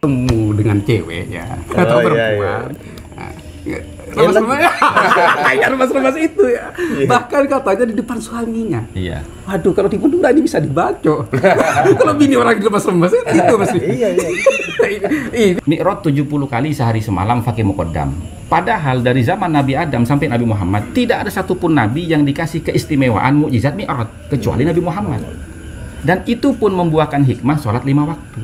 temu dengan cewek ya atau perempuan. Remas-remas kayak remas-remas itu ya. Bahkan katanya di depan suaminya. Iya. Waduh, kalau di Madura ini bisa dibacok. Kalau bini orang di remas-remas itu pasti. Iya. Mi'raj 70 kali sehari semalam pakai muqaddam. Padahal dari zaman Nabi Adam sampai Nabi Muhammad tidak ada satupun nabi yang dikasih keistimewaan mukjizat Mi'raj kecuali Nabi Muhammad. Dan itu pun membuahkan hikmah sholat 5 waktu.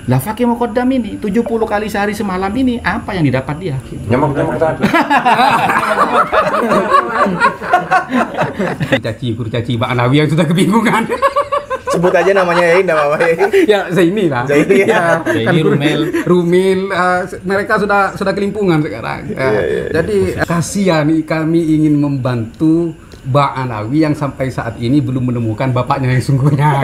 Lah fakih muqaddam ini 70 kali sehari semalam ini apa yang didapat dia? Nyamuk tadi. Kurcaci Mbak Alawi yang sudah kebingungan. Sebut aja namanya ya, enggak apa-apa ya. Ya Zaini lah. Zaini, ya. Zaini, Rumil, mereka sudah kelimpungan sekarang. Jadi kasihan kami ingin membantu Mbak Alawi yang sampai saat ini belum menemukan bapaknya yang sungguhnya.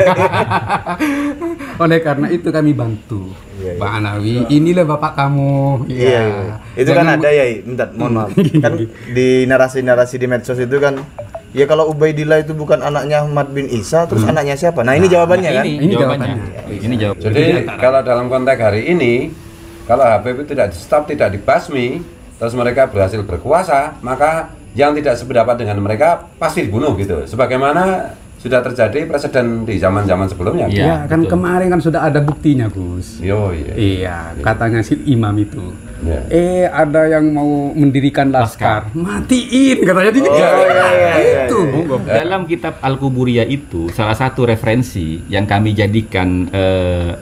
Oleh karena itu kami bantu Mbak Alawi, inilah bapak kamu. Iya. Itu kan ada ya, bentar, mohon maaf. Kan di narasi-narasi di medsos itu kan, ya kalau Ubaidillah itu bukan anaknya Ahmad bin Isa, terus anaknya siapa? Nah, ini jawabannya kan? Ini jawabannya. Ini jawabannya. Jadi kalau dalam konteks hari ini, kalau Habib itu tidak di stop, tidak dibasmi, terus mereka berhasil berkuasa, maka yang tidak sependapat dengan mereka pasti dibunuh gitu. Sebagaimana sudah terjadi presiden di zaman-zaman sebelumnya. Iya, kan betul. Kemarin kan sudah ada buktinya, Gus. Iya, katanya si imam itu. Ya. Ada yang mau mendirikan laskar. Matiin katanya di itu. Dalam kitab Al-Quburiyah itu salah satu referensi yang kami jadikan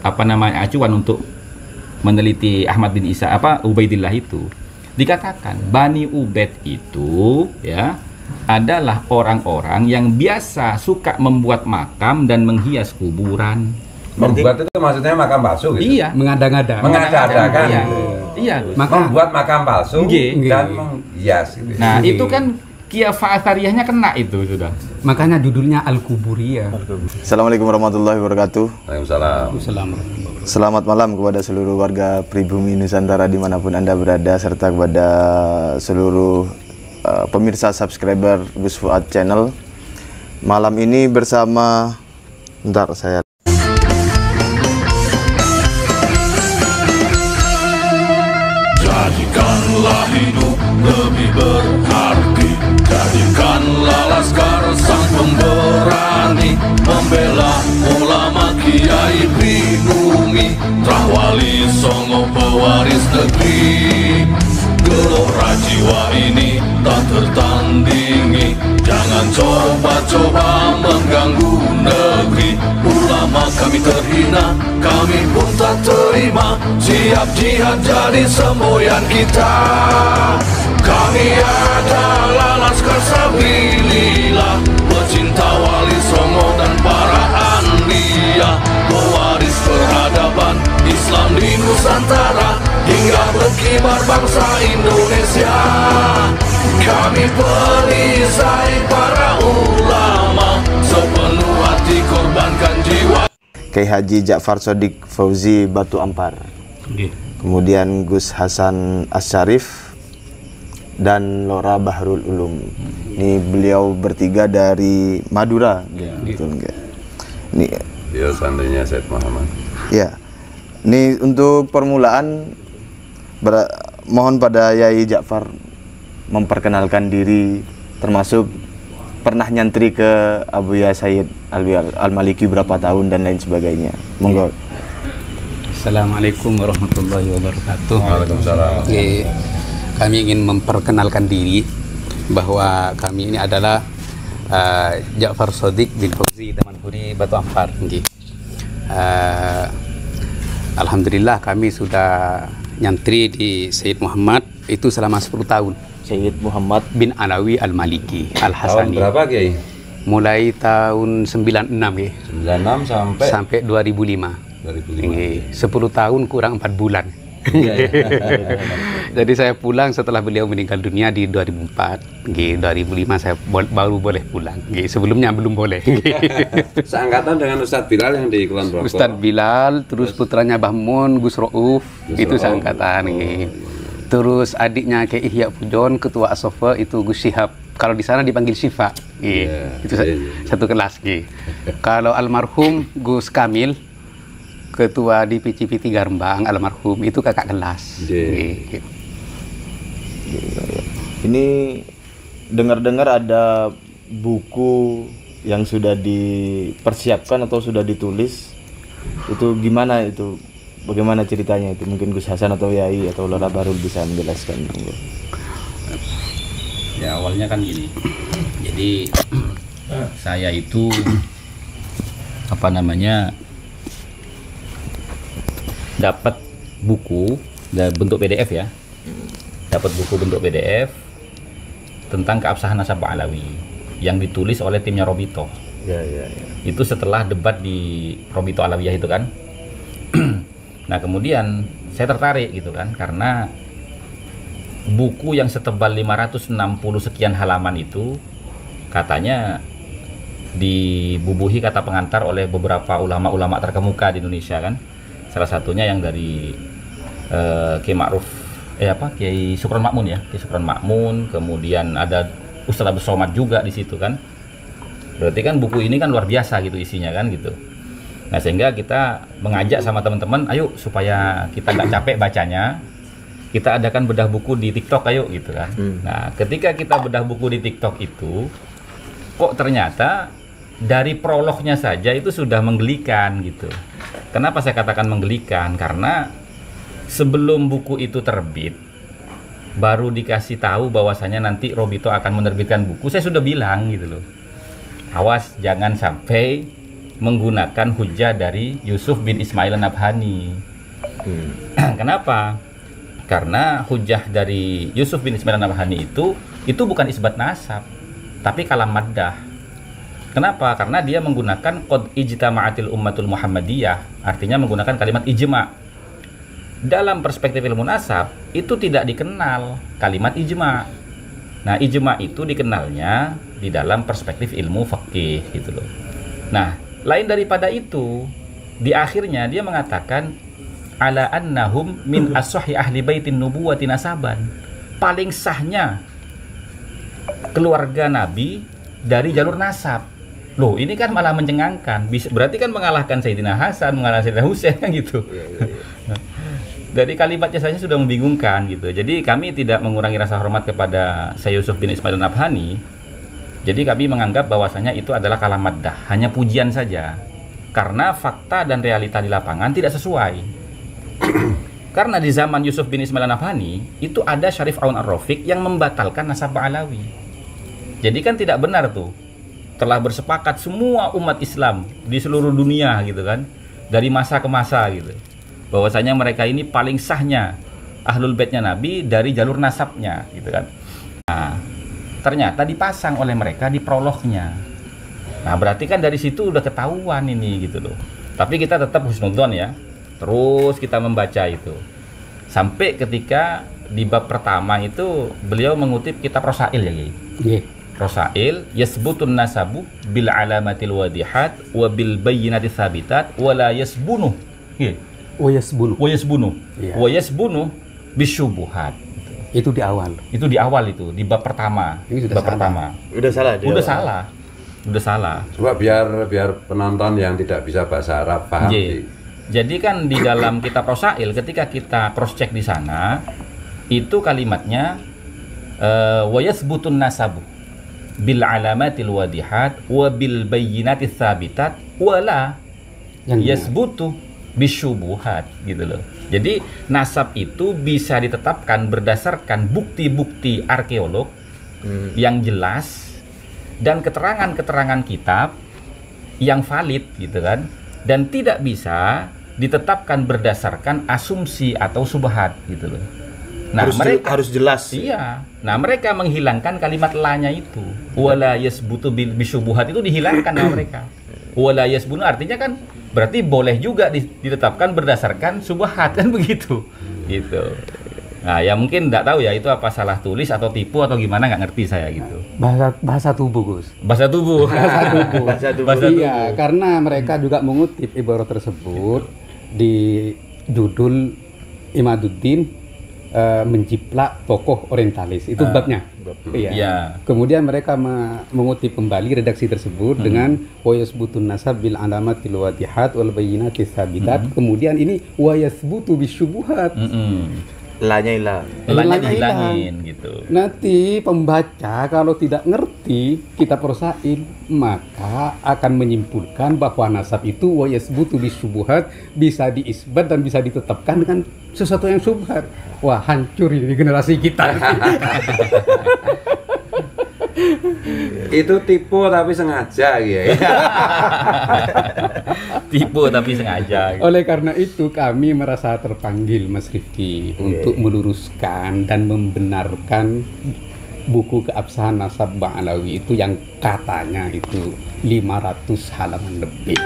acuan untuk meneliti Ahmad bin Isa Ubaidillah itu. Dikatakan Bani Ubaid itu ya adalah orang-orang yang biasa suka membuat makam dan menghias kuburan. Membuat itu maksudnya makam palsu gitu? Iya, mengada-ngada. Mengada-adakan. Iya. Membuat makam palsu dan menghias gitu. Nah, itu kan Kiafah Athariyahnya kena itu sudah. Makanya judulnya Al-Quburiyah. Assalamualaikum warahmatullahi wabarakatuh. Waalaikumsalam. Selamat malam kepada seluruh warga pribumi Nusantara dimanapun Anda berada, serta kepada seluruh pemirsa subscriber Gus Fuad Channel. Malam ini bersama, bentar saya jadikanlah hidup lebih berarti, jadikanlah laskar sang pemberani, membela ulama kiai pribumi, Rahwali Songo pewaris negeri. Gelora jiwa ini tak tertandingi, jangan coba-coba mengganggu negeri. Ulama kami terhina, kami pun tak terima, siap jihad jadi semboyan kita. Kami adalah laskar sabilillah, pecinta Wali Songo dan para anbiya, pewaris peradaban Islam di Nusantara hingga berkibar bangsa Indonesia. Kami perisai para ulama, sepenuh hati korbankan jiwa. Kiai Haji Ja'far Shodiq Fauzi Batu Ampar, kemudian Gus Hasan Asyarif dan Lora Bahrul Ulum. Ini beliau bertiga dari Madura, betul enggak? Ini ya santrinya Said Muhammad. Ya, ini untuk permulaan mohon pada Yai Ja'far memperkenalkan diri, termasuk pernah nyantri ke Abuya Sayyid Al-Maliki berapa tahun dan lain sebagainya. Monggo. Assalamualaikum warahmatullahi wabarakatuh. Waalaikumsalam. Kami ingin memperkenalkan diri bahwa kami ini adalah Ja'far Shodiq bin Fauzi Damanhuri Batu Ampar. Alhamdulillah kami sudah nyantri di Sayyid Muhammad itu selama 10 tahun. Sayyid Muhammad bin Alawi Al-Maliki Al-Hasani. Tahun berapa, Kiai? Mulai tahun 96 ya. 96 sampai 2005. 10 tahun kurang 4 bulan. Jadi saya pulang setelah beliau meninggal dunia di 2004. 2005 saya baru boleh pulang. Sebelumnya belum boleh. Seangkatan dengan Ustadz Bilal yang di Kulon Progo. Ustadz Bilal, terus putranya Bahmun, Gus Rauf, itu seangkatan. Terus adiknya Kiai Ihya Pujon, ketua Asofa itu Gus Syihab. Kalau di sana dipanggil Syifa. Itu satu kelas. Kalau almarhum Gus Kamil, ketua DPCP 3 Rembang almarhum itu kakak kelas. Nggih. Ini dengar-dengar ada buku yang sudah dipersiapkan atau sudah ditulis. Itu gimana itu? Bagaimana ceritanya itu? Mungkin Gus Hasan atau Yai atau Lola Barul bisa menjelaskan. Ya awalnya kan gini. Jadi saya itu apa namanya dapat buku bentuk PDF ya. Dapat buku bentuk PDF tentang keabsahan nasab Ba'alawi yang ditulis oleh timnya Robito. Ya. Itu setelah debat di Robito Alawiyah itu kan. Nah kemudian saya tertarik gitu kan, karena buku yang setebal 560 sekian halaman itu katanya dibubuhi kata pengantar oleh beberapa ulama-ulama terkemuka di Indonesia kan. Salah satunya yang dari Kiai Sukron Makmun ya, Kiai Sukron Makmun, kemudian ada Ustaz Abdul Somad juga di situ kan. Berarti kan buku ini kan luar biasa gitu isinya kan gitu. Nah sehingga kita mengajak sama teman-teman, ayo supaya kita nggak capek bacanya, kita adakan bedah buku di TikTok ayo gitu kan. Nah ketika kita bedah buku di TikTok itu, kok ternyata dari prolognya saja itu sudah menggelikan gitu. Kenapa saya katakan menggelikan? Karena sebelum buku itu terbit, baru dikasih tahu bahwasanya nanti Robito akan menerbitkan buku, saya sudah bilang gitu loh. Awas jangan sampai menggunakan hujah dari Yusuf bin Ismail An-Nabhani. Kenapa? Karena hujah dari Yusuf bin Ismail An-Nabhani itu bukan isbat nasab, tapi kalam maddah. Kenapa? Karena dia menggunakan qad ijtama'atil ummatul Muhammadiyah, artinya menggunakan kalimat ijma'. Dalam perspektif ilmu nasab itu tidak dikenal kalimat ijma'. Nah, ijma' itu dikenalnya di dalam perspektif ilmu fikih gitu loh. Nah, lain daripada itu, di akhirnya dia mengatakan ala annahum min as-sahih ahli baitin nubuwati nasaban. Paling sahnya keluarga Nabi dari jalur nasab. Loh, ini kan malah mencengangkan. Berarti kan mengalahkan Sayyidina Hasan, mengalahkan Sayyidina Husain kan gitu. Dari kalimatnya saja sudah membingungkan gitu. Jadi kami tidak mengurangi rasa hormat kepada Syekh Yusuf bin Ismail An-Nabhani. Jadi kami menganggap bahwasanya itu adalah kalam maddah, hanya pujian saja. Karena fakta dan realita di lapangan tidak sesuai. Karena di zaman Yusuf bin Ismail An-Nabhani itu ada Syarif Aun Ar-Rafiq yang membatalkan nasab Ba'alawi. Jadi kan tidak benar tuh. Telah bersepakat semua umat Islam di seluruh dunia gitu kan, dari masa ke masa gitu, bahwasanya mereka ini paling sahnya ahlul baitnya Nabi dari jalur nasabnya gitu kan. Nah, ternyata dipasang oleh mereka di prolognya. Nah, berarti kan dari situ udah ketahuan ini gitu loh. Tapi kita tetap husnudzon ya. Terus kita membaca itu. Sampai ketika di bab pertama itu beliau mengutip kitab Rosail ya, Kiai. Rosail yasbutun nasabu bil alamatil wadihat wa bil bayyinati tsabitat wa la yasbunu. Wa yasbunu bisyubuhat. Itu di awal. Itu di awal itu, di bab pertama. Ini sudah bab salah. pertama. Udah salah dia. Udah salah. Coba biar penonton yang tidak bisa bahasa Arab paham. Jadi kan di dalam kitab Rosail ketika kita cross check di sana itu kalimatnya wa yasbutun nasabu bil alamatil wadihat wa bil bayyinati tsabitat wala yasbutu bisyubuhat gitu loh. Jadi nasab itu bisa ditetapkan berdasarkan bukti-bukti arkeolog yang jelas dan keterangan-keterangan kitab yang valid gitu kan, dan tidak bisa ditetapkan berdasarkan asumsi atau subhat gitu loh. Nah, mereka harus jelas. Iya. Nah, mereka menghilangkan kalimat la-nya itu. Wala yasbutu bisyubuhat itu dihilangkan sama mereka. Wala yasbunu artinya kan berarti boleh juga ditetapkan berdasarkan subhat kan begitu. Gitu. Nah, ya mungkin enggak tahu ya itu apa salah tulis atau tipu atau gimana, nggak ngerti saya gitu. Bahasa tubuh, Gus. Bahasa tubuh. Bahasa tubuh. Iya, karena mereka juga mengutip ibarat tersebut di judul Imaduddin menjiplak tokoh orientalis. Itu babnya. Iya. Iya. Kemudian mereka mengutip kembali redaksi tersebut dengan wa yasbutun nasab bil alamatil wadihat wal bayyinati tsabitat. Kemudian ini wa yasbutu bisyubuhat. Lanya hilang. Elahnya dihilangin gitu. Nanti pembaca kalau tidak ngerti kitab Rosail maka akan menyimpulkan bahwa nasab itu wa yasbutu bisyubuhat bisa diisbat dan bisa ditetapkan dengan sesuatu yang syubhat. Wah, hancur ini generasi kita. Itu tipu tapi sengaja ya. Tipu tapi sengaja gitu. Oleh karena itu kami merasa terpanggil Mas Rifki untuk meluruskan dan membenarkan buku keabsahan nasab Ba'alawi itu yang katanya itu 500 halaman lebih.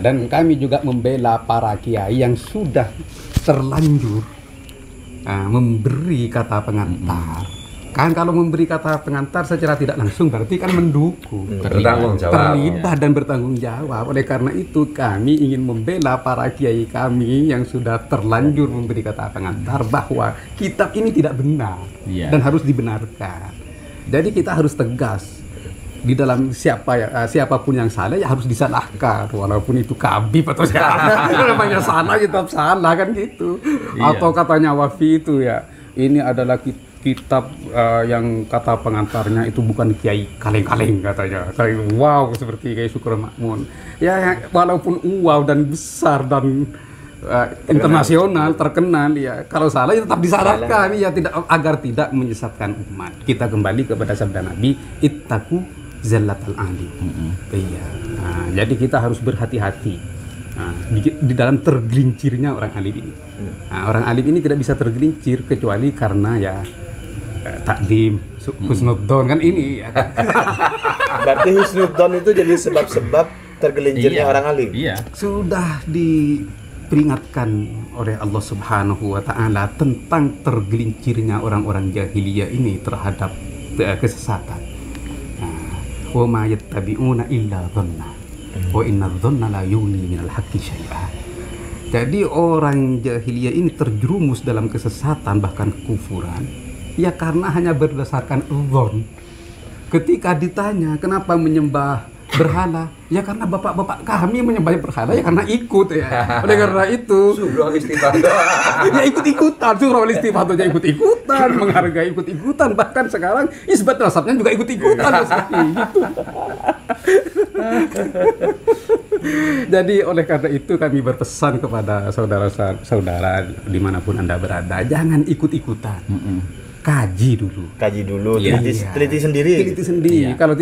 Dan kami juga membela para kiai yang sudah terlanjur memberi kata pengantar. Kan kalau memberi kata pengantar secara tidak langsung berarti kan mendukung, Bertanggung jawab. terlibat dan bertanggung jawab. Oleh karena itu kami ingin membela para kiai kami yang sudah terlanjur memberi kata pengantar bahwa kitab ini tidak benar Iya. dan harus dibenarkan. Jadi kita harus tegas di dalam siapapun yang salah ya harus disalahkan, walaupun itu kabib atau siapa. Namanya salah tetap salah kan gitu. Iya. Atau katanya Wafi itu ya ini adalah kitab yang kata pengantarnya itu bukan kiai kaleng-kaleng katanya. Kayak wow seperti kayak Syukur Makmun. Ya walaupun wow dan besar dan internasional terkenal ya kalau salah ya tetap disalahkan ya tidak agar tidak menyesatkan umat. Kita kembali kepada sabda Nabi ittaqu zallatal alim. Iya. Nah, jadi kita harus berhati-hati. Nah, di dalam tergelincirnya orang alim ini. Nah, orang alim ini tidak bisa tergelincir kecuali karena ya takdim, husnudzon kan ini ya. Berarti husnudzon itu jadi sebab-sebab tergelincirnya orang alim. Iya. Sudah diperingatkan oleh Allah Subhanahu wa taala tentang tergelincirnya orang-orang jahiliyah ini terhadap kesesatan. Wa ma yattabi'una illa dhanna wa inna dhanna la yughni minal haqqi syai'a. Jadi orang jahiliyah ini terjerumus dalam kesesatan bahkan kekufuran ya karena hanya berdasarkan dzon. Ketika ditanya kenapa menyembah berhala, ya karena bapak-bapak kami menyembah berhala ya karena ikut ya. Oleh karena itu Surah istifadah. ya ikut-ikutan, surah istifadah ikut-ikutan, menghargai ikut-ikutan, bahkan sekarang isbat nasabnya juga ikut-ikutan seperti gitu. Jadi oleh karena itu kami berpesan kepada saudara-saudara dimanapun Anda berada, jangan ikut-ikutan. Kaji dulu, Iya. teliti sendiri. Teliti sendiri. Iya. Kalau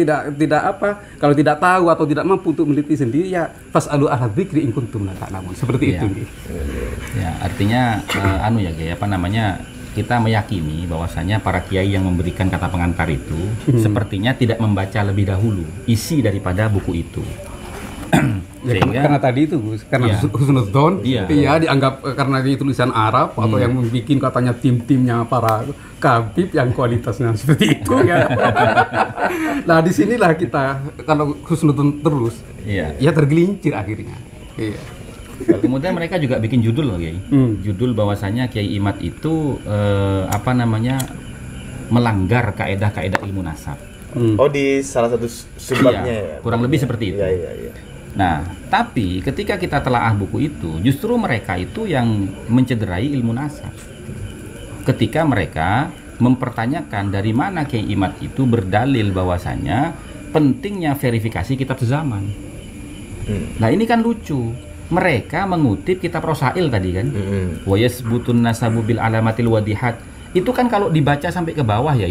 tidak tahu atau tidak mampu untuk meneliti sendiri ya fasalu ahla dzikri in kuntum la ta'lamun. Seperti Iya. itu. Nggih. Ya, artinya kita meyakini bahwasanya para kiai yang memberikan kata pengantar itu sepertinya tidak membaca lebih dahulu isi daripada buku itu. Ya, karena tadi itu Gus, karena Iya. husnudzon, Iya. dianggap karena di tulisan Arab atau yang membuat katanya tim-timnya para kabib yang kualitasnya seperti itu ya. Nah disinilah kita kalau husnudzon terus, Iya. ya tergelincir akhirnya. Iya. Kemudian mereka juga bikin judul loh, Kiai. Judul bahwasanya Kiai Imad itu melanggar kaedah-kaedah ilmu nasab. Oh, di salah satu subbabnya ya. Kurang lebih seperti itu. Iya. Nah, tapi ketika kita telaah buku itu, justru mereka itu yang mencederai ilmu nasab. Ketika mereka mempertanyakan dari mana Kiai Imad itu berdalil bahwasanya pentingnya verifikasi kitab sezaman. Nah, ini kan lucu. Mereka mengutip kitab Rosail tadi kan. Wa yasbutun nasabu bil alamatil wadihat. Itu kan kalau dibaca sampai ke bawah ya,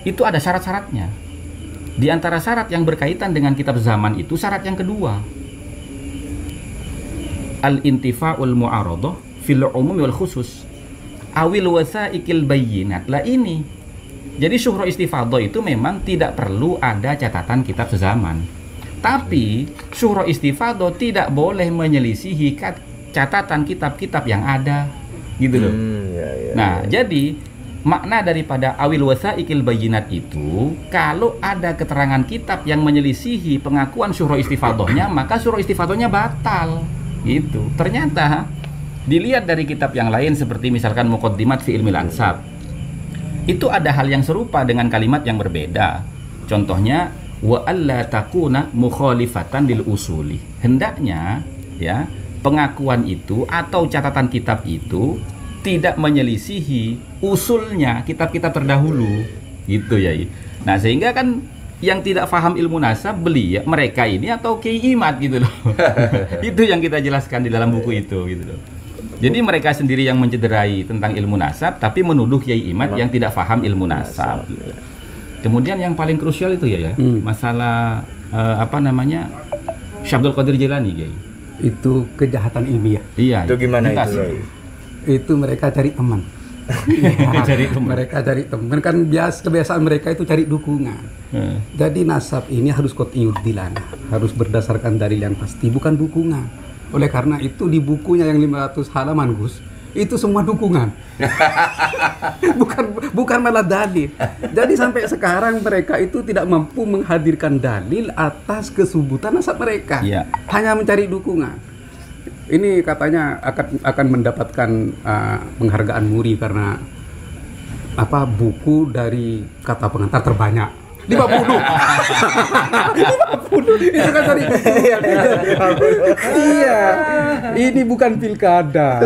itu ada syarat-syaratnya. Di antara syarat yang berkaitan dengan kitab zaman itu syarat yang kedua. Al-intifa'ul mu'aradah fil umum wal khusus. Awil wasaikil bayyinat. Lah ini. Jadi syuhra istifadah itu memang tidak perlu ada catatan kitab sezaman. Tapi syuhra istifadah tidak boleh menyelisihi catatan kitab-kitab yang ada. Gitu loh. Nah, jadi makna daripada awil wasaikil bayyinat itu, kalau ada keterangan kitab yang menyelisihi pengakuan syuhra istifadahnya, maka syuhra istifadahnya batal. Gitu. Ternyata Dilihat dari kitab yang lain seperti misalkan Muqaddimat fi Ilmil Ansab, itu ada hal yang serupa dengan kalimat yang berbeda. Contohnya wa alla takuna mukhalifatan lil usuli. Hendaknya ya pengakuan itu atau catatan kitab itu tidak menyelisihi usulnya kitab-kitab terdahulu, gitu ya. Nah, sehingga kan yang tidak paham ilmu nasab mereka ini atau Kiai Imad gitu loh. Itu yang kita jelaskan di dalam buku itu gitu loh. Jadi mereka sendiri yang mencederai tentang ilmu nasab tapi menuduh Kiai Imad yang tidak paham ilmu nasab. Gitu. Kemudian yang paling krusial itu ya masalah apa namanya Syekh Abdul Qadir Jailani, Kiai. Itu kejahatan ilmiah. Iya. Itu gimana Entas. itu? Itu mereka cari teman. Mereka cari teman, kan kebiasaan mereka itu cari dukungan. Jadi nasab ini harus qat'iyud dilanah, harus berdasarkan dalil yang pasti, bukan dukungan. Oleh karena itu di bukunya yang 500 halaman, Gus, itu semua dukungan. bukan malah dalil. Jadi sampai sekarang mereka itu tidak mampu menghadirkan dalil atas kesubutan nasab mereka. Hanya mencari dukungan. Ini katanya akan mendapatkan penghargaan Muri karena buku dari kata pengantar terbanyak 50. 50 itu kan tadi. Iya. Ini bukan pilkada.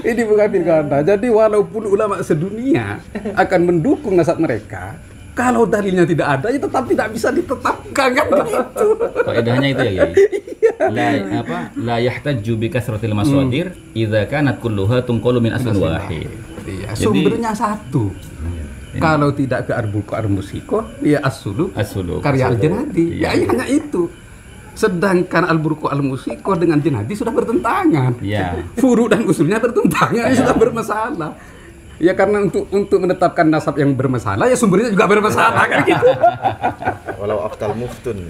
Ini bukan pilkada. Jadi walaupun ulama sedunia akan mendukung nasab mereka, kalau dalilnya tidak ada, ya tetap tidak bisa ditetapkan kan begitu. Kaidahnya itu ya, Kiai. La yahtaju bi kasratil masadir idza kanat kulluha tunqalu min aslin wahid. Iya, sumbernya satu. Kalau tidak ke Al-Burqa Al-Musiko, ya as-suluk karya Al-Janadi. Ya hanya itu. Sedangkan Al-Burqa Al-Musiko dengan Janadi sudah bertentangan. Furu dan usulnya bertentangan, sudah bermasalah. Ya karena untuk menetapkan nasab yang bermasalah, ya sumbernya juga bermasalah kan gitu. Walau aftal muftun.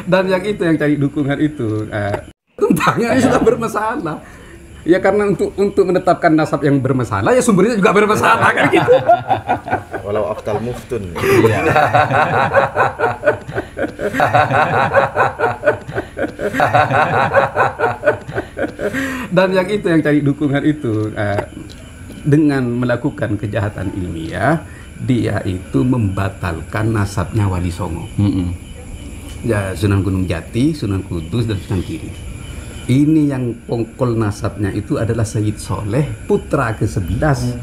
Dan yang cari dukungan itu tentangnya sudah bermasalah. Ya karena untuk menetapkan nasab yang bermasalah, ya sumbernya juga bermasalah kan gitu. Walau aftal muftun. Dan yang cari dukungan itu dengan melakukan kejahatan ilmiah, dia itu membatalkan nasabnya Wali Songo. Ya, Sunan Gunung Jati, Sunan Kudus, dan Sunan Kiri. Ini yang pongkol nasabnya itu adalah Sayyid Soleh, putra ke-11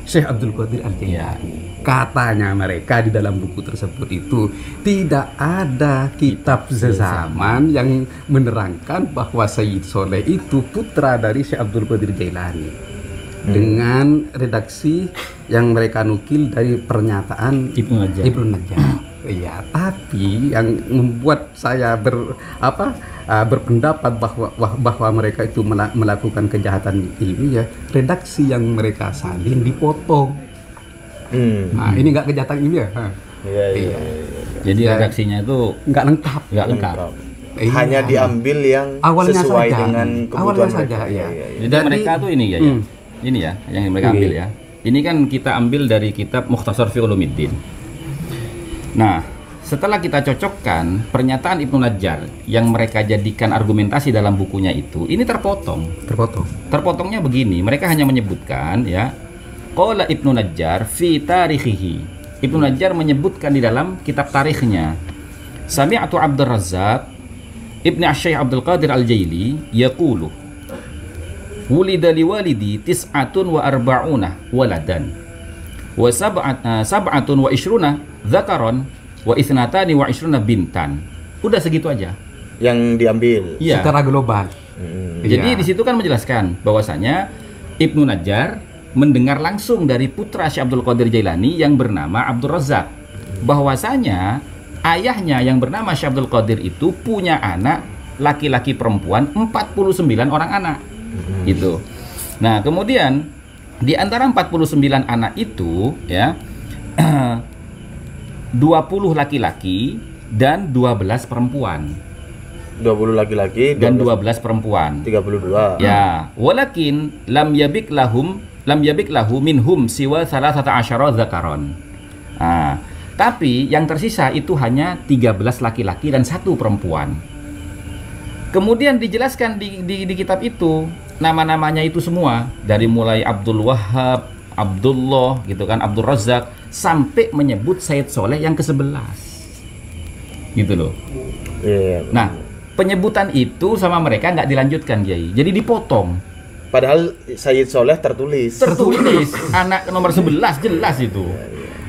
Syekh Abdul Qadir Al-Jailani. Katanya mereka di dalam buku tersebut itu tidak ada kitab sezaman yang menerangkan bahwa Sayyid Soleh itu putra dari Syekh Abdul Qadir Jailani. Dengan redaksi yang mereka nukil dari pernyataan Ibnu Najjar. Iya, tapi yang membuat saya berpendapat bahwa mereka itu melakukan kejahatan ilmiah, redaksi yang mereka salin dipotong. Nah, ini nggak kejahatan ilmiah. Iya. Jadi redaksinya itu nggak lengkap. Hanya diambil yang awalnya sesuai saja. dengan kebutuhan mereka. Ya. Jadi mereka tuh ini ya, ini ya yang mereka ambil ya. Ini kan kita ambil dari kitab Mukhtasar fi Ulumiddin. Nah, setelah kita cocokkan pernyataan Ibnu Najjar yang mereka jadikan argumentasi dalam bukunya itu, ini terpotong. Terpotongnya begini, mereka hanya menyebutkan ya, qala Ibnu Najjar fi tarikhihi. Ibnu Najjar menyebutkan di dalam kitab tarikhnya, sami'tu Abdur Razzaq Ibnu Syekh Abdul Qadir Al-Jaili yaqulu wulida liwalidi tis'atun wa arba'una waladan wa sab'atun wa ishruna dzakaron wa isnatani wa ishruna bintan. Udah segitu aja yang diambil secara global. Jadi di situ kan menjelaskan bahwasanya Ibnu Najjar mendengar langsung dari putra Syekh Abdul Qadir Jailani yang bernama Abdur Razzaq bahwasanya ayahnya yang bernama Syekh Abdul Qadir itu punya anak laki-laki perempuan 49 orang anak. Gitu. Nah, kemudian di antara 49 anak itu ya 20 laki-laki dan 12 perempuan. 20 laki-laki dan 12 perempuan. 32. Ya, walakin lam yabik lahu minhum siwa 13 dzakaron. Nah, tapi yang tersisa itu hanya 13 laki-laki dan 1 perempuan. Kemudian dijelaskan di kitab itu nama-namanya itu semua, dari mulai Abdul Wahab, Abdullah gitu kan, Abdul Razak, sampai menyebut Said Soleh yang ke-11 gitu loh. Nah, penyebutan itu sama mereka nggak dilanjutkan, Kiai, jadi dipotong. Padahal Sayyid Soleh tertulis anak nomor 11 jelas itu.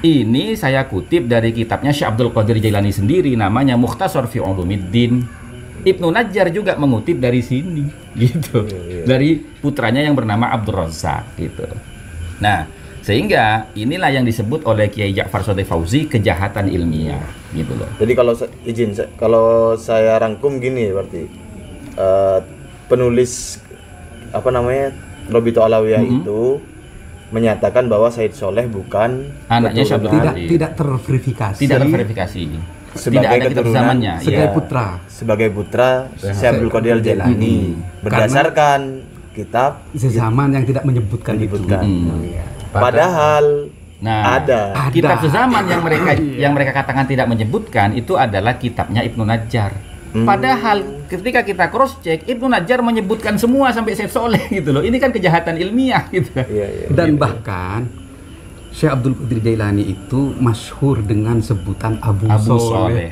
Ini saya kutip dari kitabnya Syekh Abdul Qadir Jailani sendiri, namanya Mukhtasar fi Ulumiddin. Ibnu Najjar juga mengutip dari sini gitu, dari putranya yang bernama Abdul Razak gitu. Nah, sehingga inilah yang disebut oleh Kiai Ja'far Shodeh Fauzi kejahatan ilmiah gitu loh. Jadi kalau saya rangkum gini berarti penulis apa namanya Robito Alawiyah itu menyatakan bahwa Said Soleh bukan anaknya Syekh Abdul Qadir. Tidak terverifikasi. Tidak terverifikasi. Tidak ada kitab zamannya. Sebagai putra Syekh Abdul Qadir Jailani berdasarkan kitab sezaman yang tidak menyebutkan itu. Padahal ada kitab sezaman yang mereka katakan tidak menyebutkan itu adalah kitabnya Ibnu Najjar. Padahal ketika kita cross check, Ibnu Najjar menyebutkan semua sampai Said Soleh gitu loh. Ini kan kejahatan ilmiah gitu. Dan bahkan Syekh Abdul Qadir Jailani itu masyhur dengan sebutan Abu Soleh.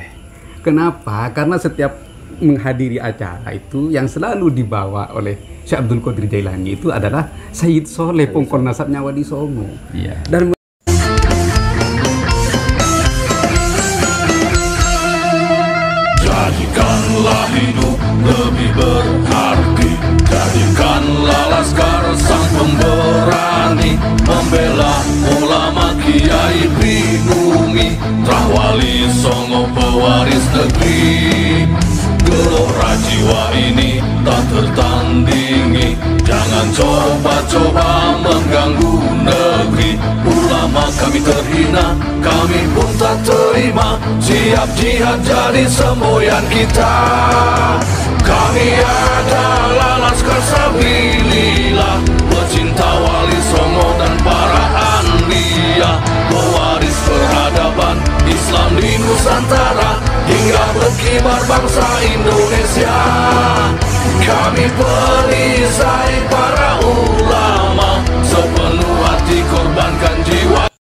Kenapa? Karena setiap menghadiri acara itu yang selalu dibawa oleh Syekh Abdul Qadir Jailani itu adalah Sayyid Soleh, pongkol nasabnya Wadi Songo. Dan jadikanlah hidup lebih berarti, jadikanlah laskar sang pemberani, membela ulama kiai pribumi, Rahwali Songo pewaris negeri. Gelora jiwa ini tak tertandingi, jangan coba-coba mengganggu negeri. Ulama kami terhina, kami pun tak terima, siap jihad jadi semboyan kita. Kami adalah laskar sabilillah, pecinta Wali Songo dan para anbiya, pewaris peradaban Islam di Nusantara hingga berkibar bangsa Indonesia. Kami perisai